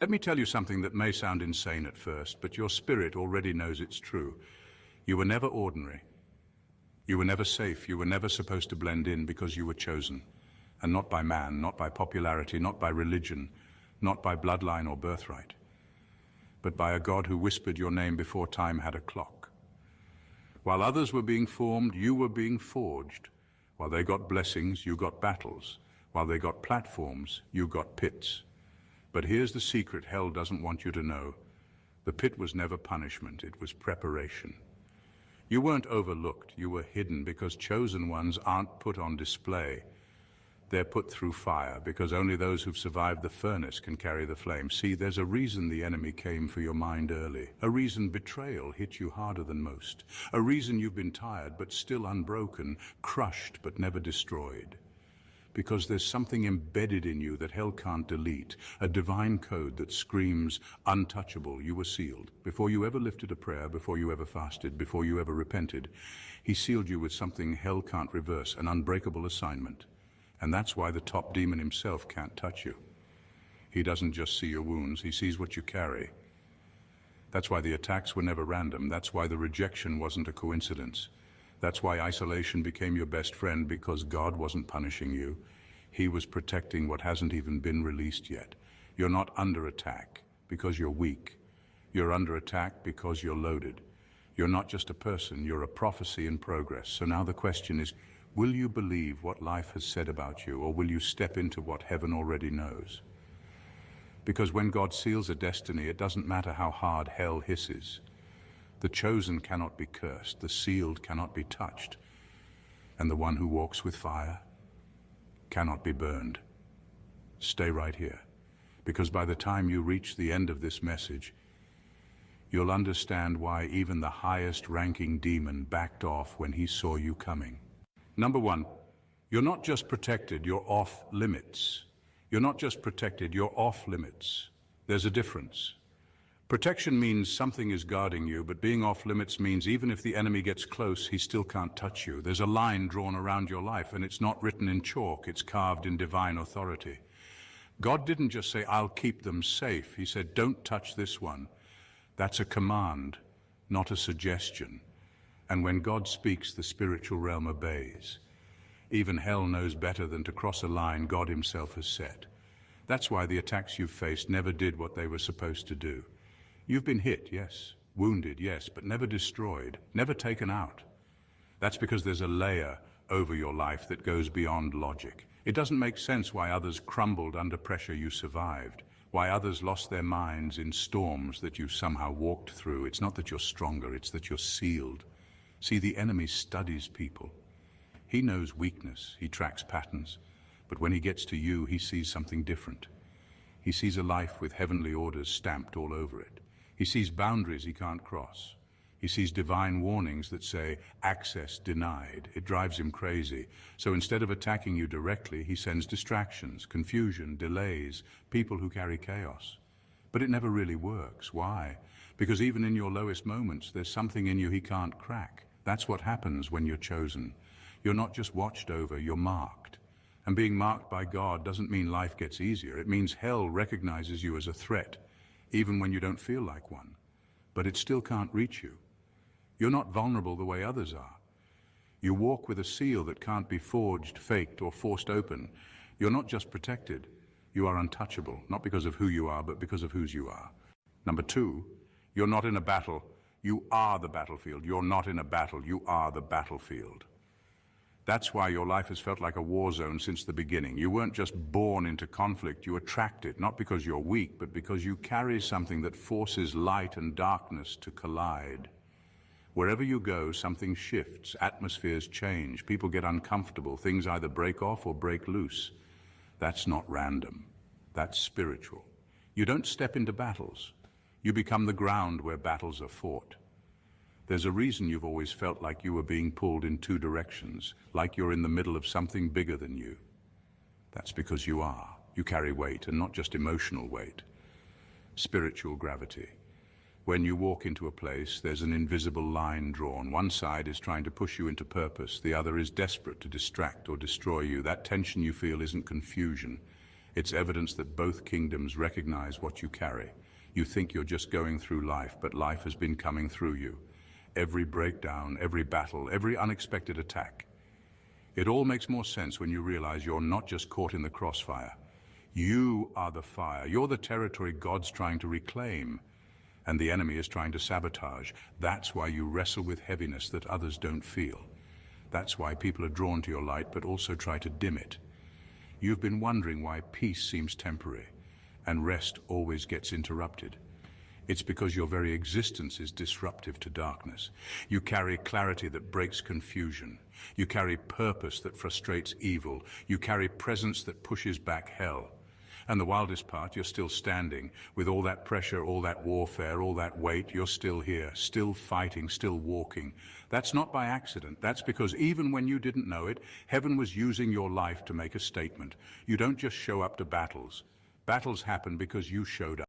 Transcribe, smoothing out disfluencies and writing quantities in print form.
Let me tell you something that may sound insane at first, but your spirit already knows it's true. You were never ordinary. You were never safe. You were never supposed to blend in because you were chosen. And not by man, not by popularity, not by religion, not by bloodline or birthright, but by a God who whispered your name before time had a clock. While others were being formed, you were being forged. While they got blessings, you got battles. While they got platforms, you got pits. But here's the secret hell doesn't want you to know. The pit was never punishment, it was preparation. You weren't overlooked, you were hidden because chosen ones aren't put on display. They're put through fire because only those who've survived the furnace can carry the flame. See, there's a reason the enemy came for your mind early. A reason betrayal hit you harder than most. A reason you've been tired but still unbroken, crushed but never destroyed. Because there's something embedded in you that hell can't delete, a divine code that screams, untouchable, you were sealed. Before you ever lifted a prayer, before you ever fasted, before you ever repented, he sealed you with something hell can't reverse, an unbreakable assignment. And that's why the top demon himself can't touch you. He doesn't just see your wounds, he sees what you carry. That's why the attacks were never random. That's why the rejection wasn't a coincidence. That's why isolation became your best friend, because God wasn't punishing you. He was protecting what hasn't even been released yet. You're not under attack because you're weak. You're under attack because you're loaded. You're not just a person, you're a prophecy in progress. So now the question is, will you believe what life has said about you, or will you step into what heaven already knows? Because when God seals a destiny, it doesn't matter how hard hell hisses. The chosen cannot be cursed, the sealed cannot be touched, and the one who walks with fire cannot be burned. Stay right here, because by the time you reach the end of this message, you'll understand why even the highest-ranking demon backed off when he saw you coming. Number one, you're not just protected, you're off limits. You're not just protected, you're off limits. There's a difference. Protection means something is guarding you, but being off limits means even if the enemy gets close, he still can't touch you. There's a line drawn around your life, and it's not written in chalk, it's carved in divine authority. God didn't just say, I'll keep them safe. He said, don't touch this one. That's a command, not a suggestion. And when God speaks, the spiritual realm obeys. Even hell knows better than to cross a line God himself has set. That's why the attacks you've faced never did what they were supposed to do. You've been hit, yes, wounded, yes, but never destroyed, never taken out. That's because there's a layer over your life that goes beyond logic. It doesn't make sense why others crumbled under pressure you survived, why others lost their minds in storms that you somehow walked through. It's not that you're stronger, it's that you're sealed. See, the enemy studies people. He knows weakness, he tracks patterns, but when he gets to you, he sees something different. He sees a life with heavenly orders stamped all over it. He sees boundaries he can't cross. He sees divine warnings that say, access denied. It drives him crazy. So instead of attacking you directly, he sends distractions, confusion, delays, people who carry chaos. But it never really works. Why? Because even in your lowest moments, there's something in you he can't crack. That's what happens when you're chosen. You're not just watched over, you're marked. And being marked by God doesn't mean life gets easier. It means hell recognizes you as a threat, even when you don't feel like one. But it still can't reach you. You're not vulnerable the way others are. You walk with a seal that can't be forged, faked, or forced open. You're not just protected. You are untouchable, not because of who you are, but because of whose you are. Number two, you're not in a battle. You are the battlefield. You're not in a battle. You are the battlefield. That's why your life has felt like a war zone since the beginning. You weren't just born into conflict, you attract it, not because you're weak, but because you carry something that forces light and darkness to collide. Wherever you go, something shifts, atmospheres change, people get uncomfortable, things either break off or break loose. That's not random, that's spiritual. You don't step into battles, you become the ground where battles are fought. There's a reason you've always felt like you were being pulled in two directions, like you're in the middle of something bigger than you. That's because you are. You carry weight, and not just emotional weight. Spiritual gravity. When you walk into a place, there's an invisible line drawn. One side is trying to push you into purpose, the other is desperate to distract or destroy you. That tension you feel isn't confusion, It's evidence that both kingdoms recognize what you carry. You think you're just going through life, but life has been coming through you. Every breakdown, every battle, every unexpected attack. It all makes more sense when you realize you're not just caught in the crossfire. You are the fire. You're the territory God's trying to reclaim, and the enemy is trying to sabotage. That's why you wrestle with heaviness that others don't feel. That's why people are drawn to your light, but also try to dim it. You've been wondering why peace seems temporary, and rest always gets interrupted. It's because your very existence is disruptive to darkness. You carry clarity that breaks confusion. You carry purpose that frustrates evil. You carry presence that pushes back hell. And the wildest part, you're still standing. With all that pressure, all that warfare, all that weight, you're still here, still fighting, still walking. That's not by accident. That's because even when you didn't know it, heaven was using your life to make a statement. You don't just show up to battles. Battles happen because you showed up.